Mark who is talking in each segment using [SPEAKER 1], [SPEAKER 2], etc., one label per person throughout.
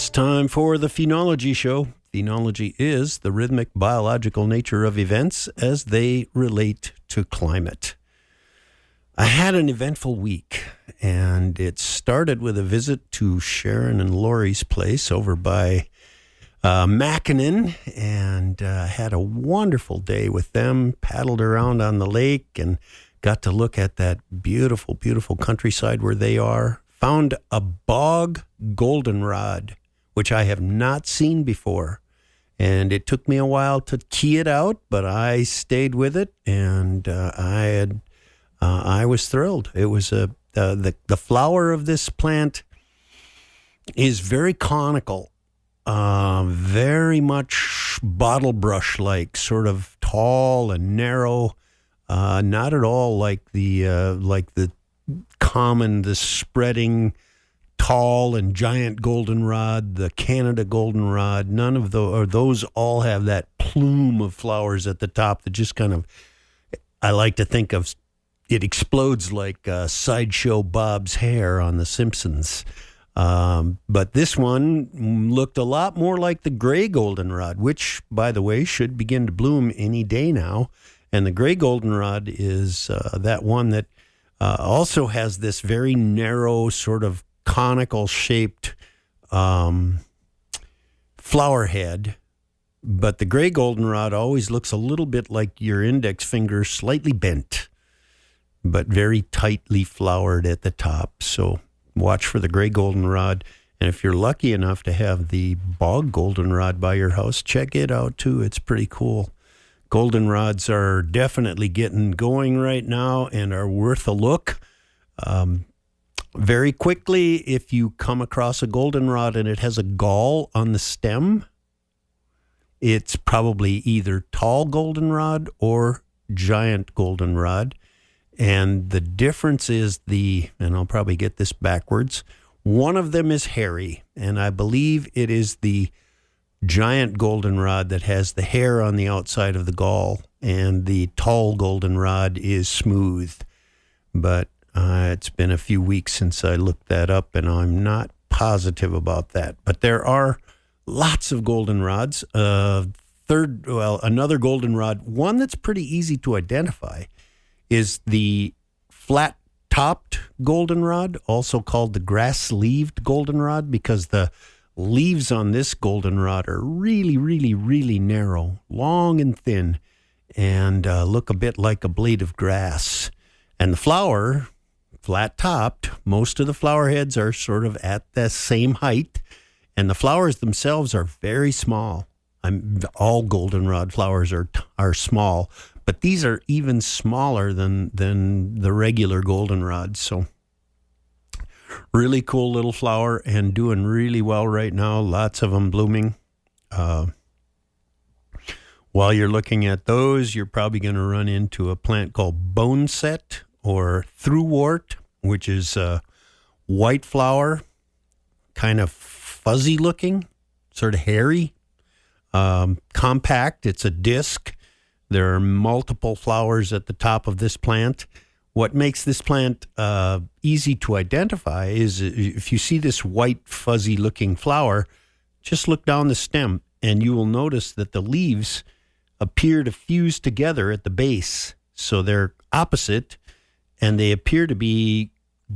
[SPEAKER 1] It's time for the Phenology Show. Phenology is the rhythmic biological nature of events as they relate to climate. I had an eventful week, and it started with a visit to Sharon and Lori's place over by Mackinac, and had a wonderful day with them, paddled around on the lake, and got to look at that beautiful, beautiful countryside where they are. Found a bog goldenrod, which I have not seen before. And it took me a while to key it out, but I stayed with it, and I was thrilled. It was the flower of this plant is very conical, very much bottle brush like, sort of tall and narrow, not at all like the common, the spreading, tall and giant goldenrod, the Canada goldenrod. None of those all have that plume of flowers at the top that just kind of, I like to think of, it explodes like Sideshow Bob's hair on The Simpsons. But this one looked a lot more like the gray goldenrod, which, by the way, should begin to bloom any day now. And the gray goldenrod is that one that also has this very narrow, sort of conical shaped flower head. But the gray goldenrod always looks a little bit like your index finger, slightly bent, but very tightly flowered at the top. So watch for the gray goldenrod. And if you're lucky enough to have the bog goldenrod by your house, check it out too. It's pretty cool. Goldenrods are definitely getting going right now and are worth a look. Very quickly, if you come across a goldenrod and it has a gall on the stem, it's probably either tall goldenrod or giant goldenrod. And the difference is and I'll probably get this backwards, one of them is hairy, and I believe it is the giant goldenrod that has the hair on the outside of the gall, and the tall goldenrod is smooth. But it's been a few weeks since I looked that up, and I'm not positive about that. But there are lots of goldenrods. Another goldenrod, one that's pretty easy to identify, is the flat-topped goldenrod, also called the grass-leaved goldenrod, because the leaves on this goldenrod are really, really, really narrow, long and thin, and look a bit like a blade of grass. And the flower, flat-topped, most of the flower heads are sort of at the same height, and the flowers themselves are very small. All goldenrod flowers are small, but these are even smaller than the regular goldenrod. So really cool little flower and doing really well right now. Lots of them blooming. While you're looking at those, you're probably going to run into a plant called boneset or thruwort, which is a white flower, kind of fuzzy looking, sort of hairy, compact. It's a disc. There are multiple flowers at the top of this plant. What makes this plant easy to identify is if you see this white, fuzzy-looking flower, just look down the stem, and you will notice that the leaves appear to fuse together at the base. So they're opposite, and they appear to be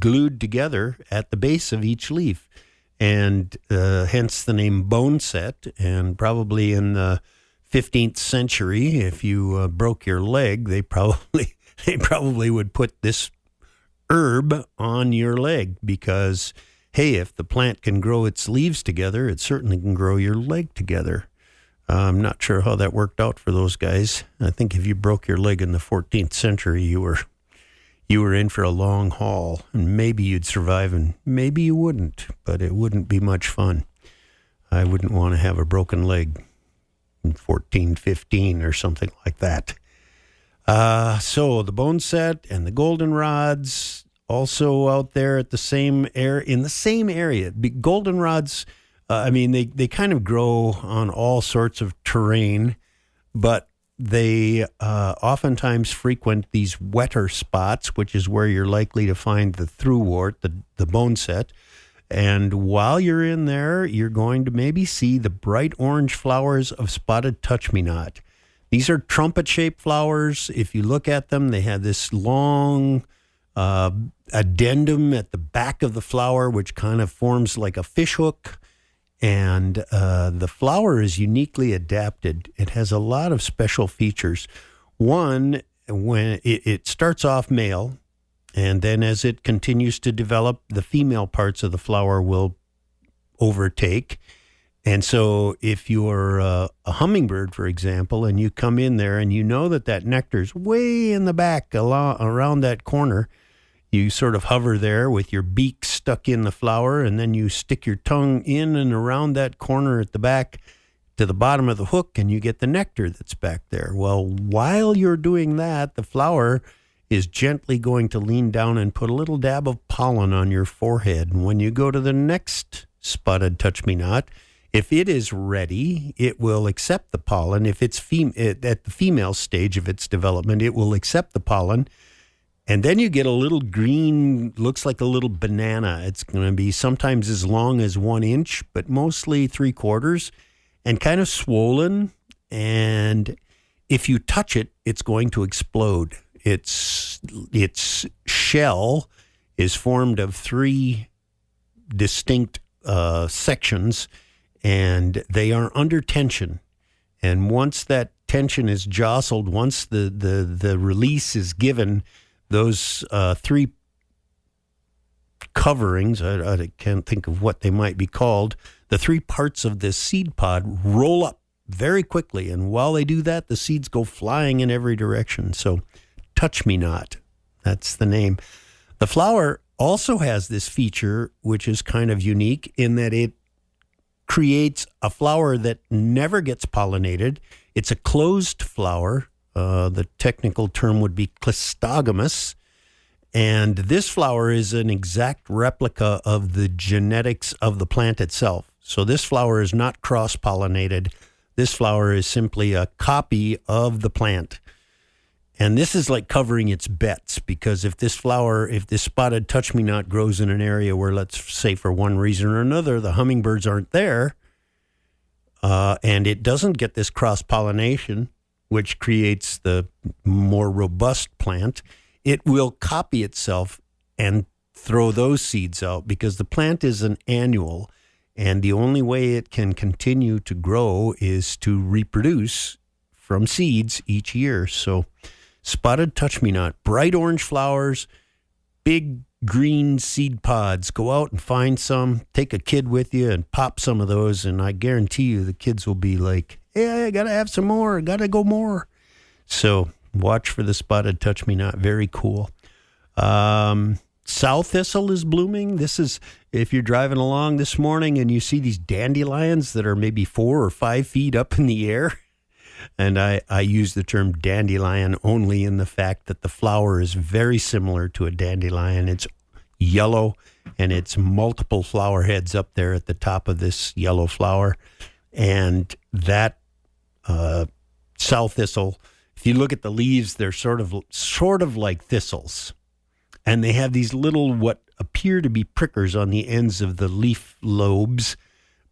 [SPEAKER 1] glued together at the base of each leaf. And hence the name boneset. And probably in the 15th century, if you broke your leg, they probably would put this herb on your leg because, hey, if the plant can grow its leaves together, it certainly can grow your leg together. I'm not sure how that worked out for those guys. I think if you broke your leg in the 14th century, you were in for a long haul, and maybe you'd survive and maybe you wouldn't, but it wouldn't be much fun. I wouldn't want to have a broken leg in 1415 or something like that. So the boneset and the goldenrods also out there at the same in the same area. Goldenrods, they kind of grow on all sorts of terrain, but they oftentimes frequent these wetter spots, which is where you're likely to find the thruwort, the boneset. And while you're in there, you're going to maybe see the bright orange flowers of spotted touch-me-not. These are trumpet-shaped flowers. If you look at them, they have this long addendum at the back of the flower, which kind of forms like a fishhook. And the flower is uniquely adapted. It has a lot of special features. One, when it starts off male, and then as it continues to develop, the female parts of the flower will overtake. And so if you're a hummingbird, for example, and you come in there and you know that nectar's way in the back around that corner, you sort of hover there with your beak stuck in the flower, and then you stick your tongue in and around that corner at the back to the bottom of the hook, and you get the nectar that's back there. Well, while you're doing that, the flower is gently going to lean down and put a little dab of pollen on your forehead. And when you go to the next spotted touch-me-not, if it is ready, it will accept the pollen. If it's at the female stage of its development, it will accept the pollen. And then you get a little green, looks like a little banana. It's going to be sometimes as long as 1 inch, but mostly 3/4, and kind of swollen. And if you touch it, it's going to explode. Its shell is formed of 3 distinct sections, and they are under tension. And once that tension is jostled, once the release is given, those 3 coverings, I can't think of what they might be called, the 3 parts of this seed pod roll up very quickly. And while they do that, the seeds go flying in every direction. So touch-me-not, that's the name. The flower also has this feature, which is kind of unique in that it creates a flower that never gets pollinated. It's a closed flower. The technical term would be clistogamous. And this flower is an exact replica of the genetics of the plant itself. So this flower is not cross-pollinated. This flower is simply a copy of the plant. And this is like covering its bets, because if this spotted touch-me-not grows in an area where, let's say for one reason or another, the hummingbirds aren't there, and it doesn't get this cross-pollination, which creates the more robust plant, it will copy itself and throw those seeds out, because the plant is an annual, and the only way it can continue to grow is to reproduce from seeds each year. So spotted touch-me-not, bright orange flowers, big green seed pods. Go out and find some, take a kid with you and pop some of those, and I guarantee you the kids will be like, hey, I got to have some more, I got to go more. So watch for the spotted touch-me-not, very cool. Sow thistle is blooming. This is, if you're driving along this morning and you see these dandelions that are maybe 4 or 5 feet up in the air, and I use the term dandelion only in the fact that the flower is very similar to a dandelion. It's yellow, and it's multiple flower heads up there at the top of this yellow flower. And that sow thistle, if you look at the leaves, they're sort of like thistles. And they have these little, what appear to be prickers on the ends of the leaf lobes,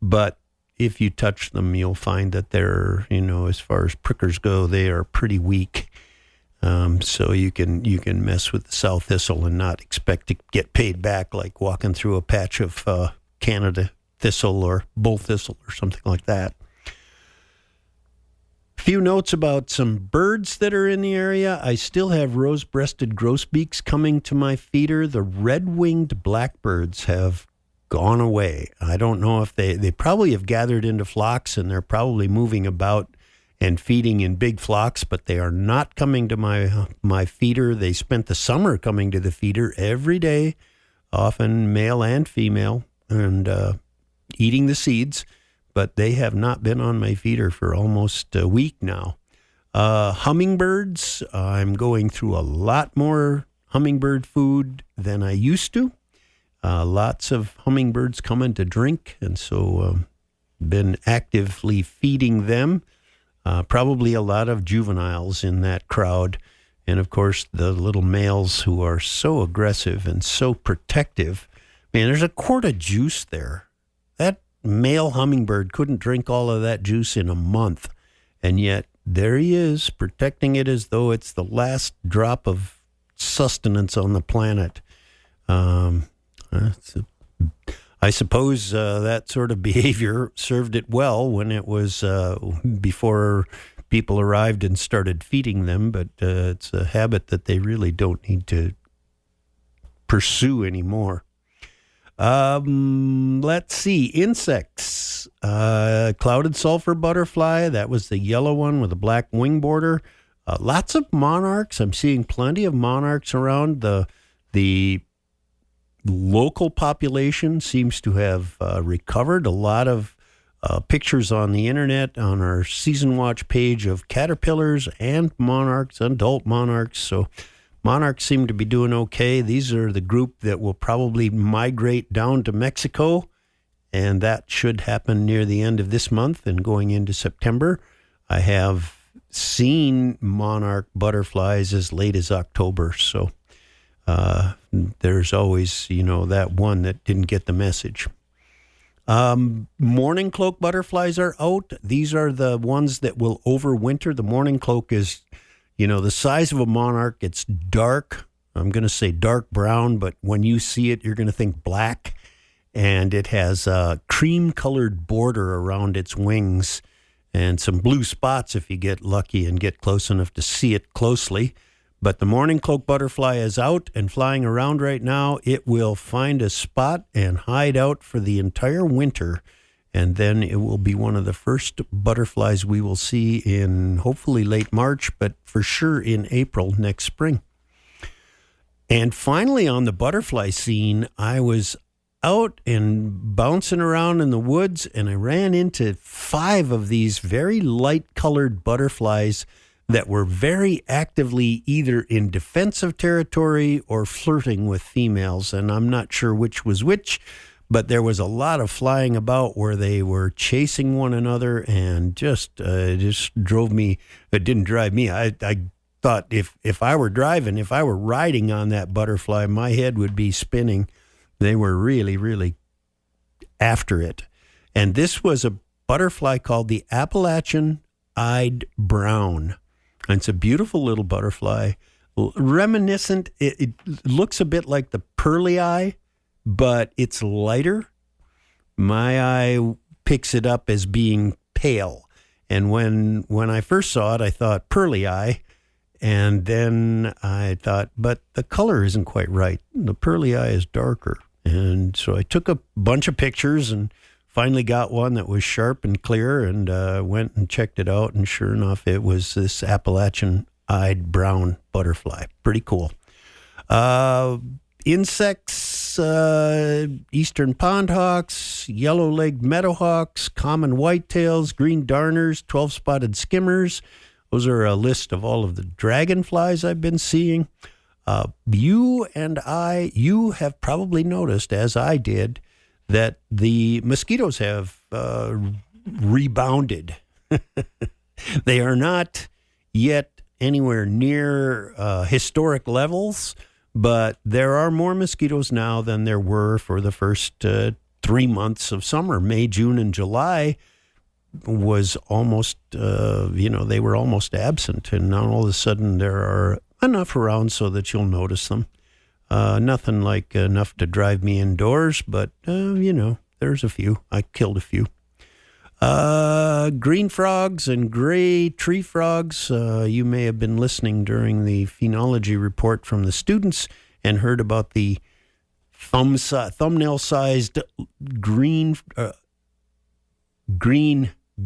[SPEAKER 1] but if you touch them, you'll find that they're, as far as prickers go, they are pretty weak. So you can mess with the sow thistle and not expect to get paid back like walking through a patch of Canada thistle or bull thistle or something like that. A few notes about some birds that are in the area. I still have rose-breasted grosbeaks coming to my feeder. The red-winged blackbirds have gone away. I don't know if they probably have gathered into flocks, and they're probably moving about and feeding in big flocks, but they are not coming to my feeder. They spent the summer coming to the feeder every day, often male and female, and eating the seeds, but they have not been on my feeder for almost a week now. Hummingbirds, I'm going through a lot more hummingbird food than I used to. Lots of hummingbirds coming to drink, and so been actively feeding them. Probably a lot of juveniles in that crowd. And, of course, the little males who are so aggressive and so protective. Man, there's a quart of juice there. That male hummingbird couldn't drink all of that juice in a month. And yet there he is, protecting it as though it's the last drop of sustenance on the planet. I suppose that sort of behavior served it well when it was before people arrived and started feeding them, but it's a habit that they really don't need to pursue anymore. Let's see. Insects. Clouded sulfur butterfly. That was the yellow one with a black wing border. Lots of monarchs. I'm seeing plenty of monarchs around. The local population seems to have recovered. A lot of pictures on the internet on our season watch page of caterpillars and monarchs, adult monarchs. So monarchs seem to be doing okay. These are the group that will probably migrate down to Mexico, and that should happen near the end of this month and going into September. I have seen monarch butterflies as late as October, so there's always, that one that didn't get the message. Morning cloak butterflies are out. These are the ones that will overwinter. The morning cloak is, the size of a monarch. It's dark. I'm going to say dark brown, but when you see it, you're going to think black. And it has a cream-colored border around its wings and some blue spots if you get lucky and get close enough to see it closely. But the morning cloak butterfly is out and flying around right now. It will find a spot and hide out for the entire winter. And then it will be one of the first butterflies we will see in hopefully late March, but for sure in April next spring. And finally on the butterfly scene, I was out and bouncing around in the woods, and I ran into 5 of these very light-colored butterflies that were very actively either in defensive territory or flirting with females, and I'm not sure which was which, but there was a lot of flying about where they were chasing one another, and just drove me. It didn't drive me. I thought if I were driving, if I were riding on that butterfly, my head would be spinning. They were really, really after it. And this was a butterfly called the Appalachian-eyed brown. And it's a beautiful little butterfly, reminiscent. It looks a bit like the pearly eye, but it's lighter. My eye picks it up as being pale. And when I first saw it, I thought pearly eye. And then I thought, but the color isn't quite right. The pearly eye is darker. And so I took a bunch of pictures and finally got one that was sharp and clear, and went and checked it out. And sure enough, it was this Appalachian-eyed brown butterfly. Pretty cool. Insects, eastern pondhawks, yellow-legged meadowhawks, common whitetails, green darners, 12-spotted skimmers. Those are a list of all of the dragonflies I've been seeing. You have probably noticed, as I did, that the mosquitoes have rebounded. They are not yet anywhere near historic levels, but there are more mosquitoes now than there were for the first 3 months of summer. May, June, and July was almost, they were almost absent. And now all of a sudden there are enough around so that you'll notice them. Nothing like enough to drive me indoors, but, there's a few. I killed a few. Green frogs and gray tree frogs. You may have been listening during the Phenology Report from the students and heard about the thumbnail-sized green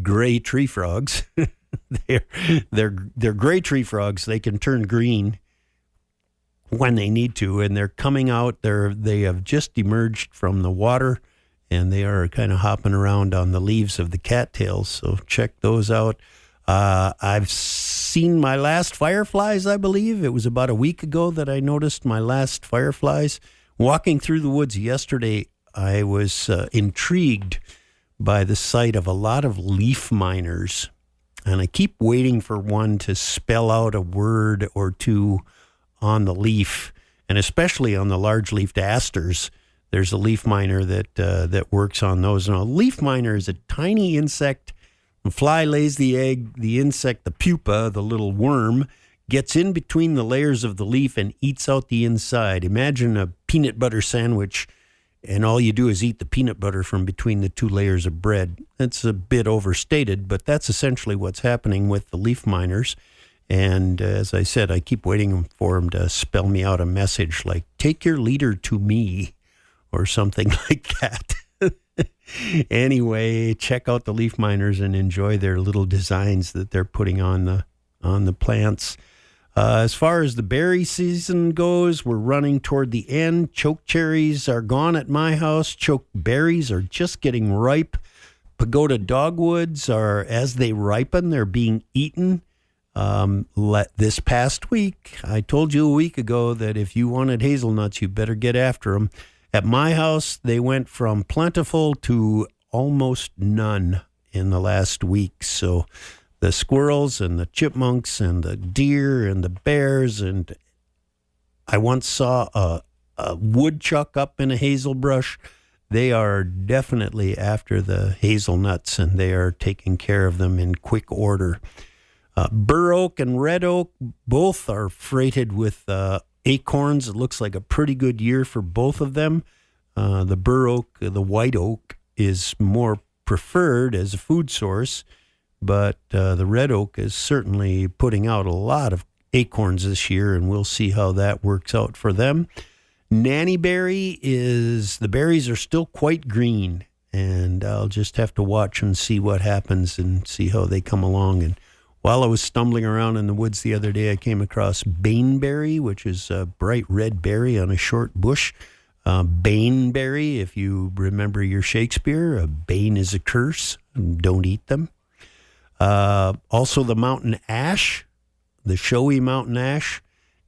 [SPEAKER 1] gray tree frogs. They're gray tree frogs. They can turn green when they need to, and they're coming out. They have just emerged from the water, and they are kind of hopping around on the leaves of the cattails. So check those out. I've seen my last fireflies, I believe. It was about a week ago that I noticed my last fireflies. Walking through the woods yesterday, I was intrigued by the sight of a lot of leaf miners. And I keep waiting for one to spell out a word or two on the leaf, and especially on the large-leafed asters. there's a leaf miner that works on those. Now, a leaf miner is a tiny insect. The fly lays the egg. The insect, the pupa, the little worm, gets in between the layers of the leaf and eats out the inside. Imagine a peanut butter sandwich, and all you do is eat the peanut butter from between the two layers of bread. That's a bit overstated, but that's essentially what's happening with the leaf miners. And as I said, I keep waiting for them to spell me out a message like, take your leader to me, or something like that. Anyway, check out the leaf miners and enjoy their little designs that they're putting on the plants. As far as the berry season goes, we're running toward the end. Choke cherries are gone at my house. Choke berries are just getting ripe. Pagoda dogwoods are, as they ripen, they're being eaten. This past week, I told you a week ago that if you wanted hazelnuts, you better get after them. At my house, they went from plentiful to almost none in the last week. So the squirrels and the chipmunks and the deer and the bears, and I once saw a woodchuck up in a hazel brush. They are definitely after the hazelnuts, and they are taking care of them in quick order. Bur oak and red oak both are freighted with acorns. It looks like a pretty good year for both of them. The bur oak, the white oak, is more preferred as a food source, but the red oak is certainly putting out a lot of acorns this year, and we'll see how that works out for them. Nannyberry the berries are still quite green, and I'll just have to watch and see what happens and see how they come along. And while I was stumbling around in the woods the other day, I came across baneberry, which is a bright red berry on a short bush. Baneberry, if you remember your Shakespeare, a bane is a curse. Don't eat them. Also, the mountain ash, the showy mountain ash,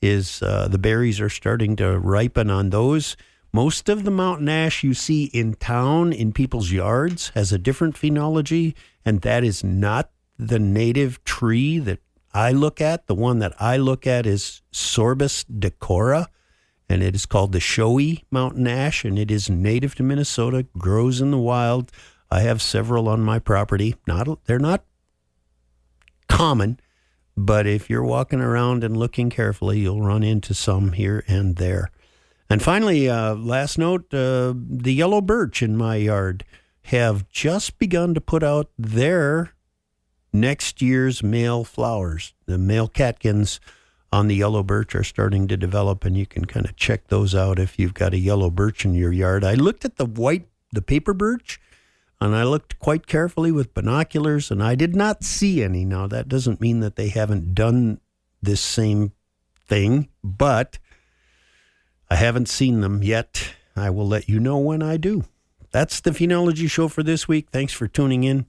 [SPEAKER 1] is the berries are starting to ripen on those. Most of the mountain ash you see in town, in people's yards, has a different phenology, and that is not the native tree that I look at. The one that I look at is Sorbus decora, and it is called the showy mountain ash, and it is native to Minnesota, grows in the wild. I have several on my property. They're not common, but if you're walking around and looking carefully, you'll run into some here and there. And finally, last note, the yellow birch in my yard have just begun to put out their next year's male flowers. The male catkins on the yellow birch are starting to develop, and you can kind of check those out if you've got a yellow birch in your yard. I looked at the paper birch, and I looked quite carefully with binoculars, and I did not see any. Now, that doesn't mean that they haven't done this same thing, but I haven't seen them yet. I will let you know when I do. That's the Phenology Show for this week. Thanks for tuning in.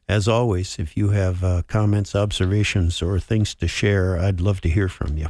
[SPEAKER 1] As always, if you have comments, observations, or things to share, I'd love to hear from you.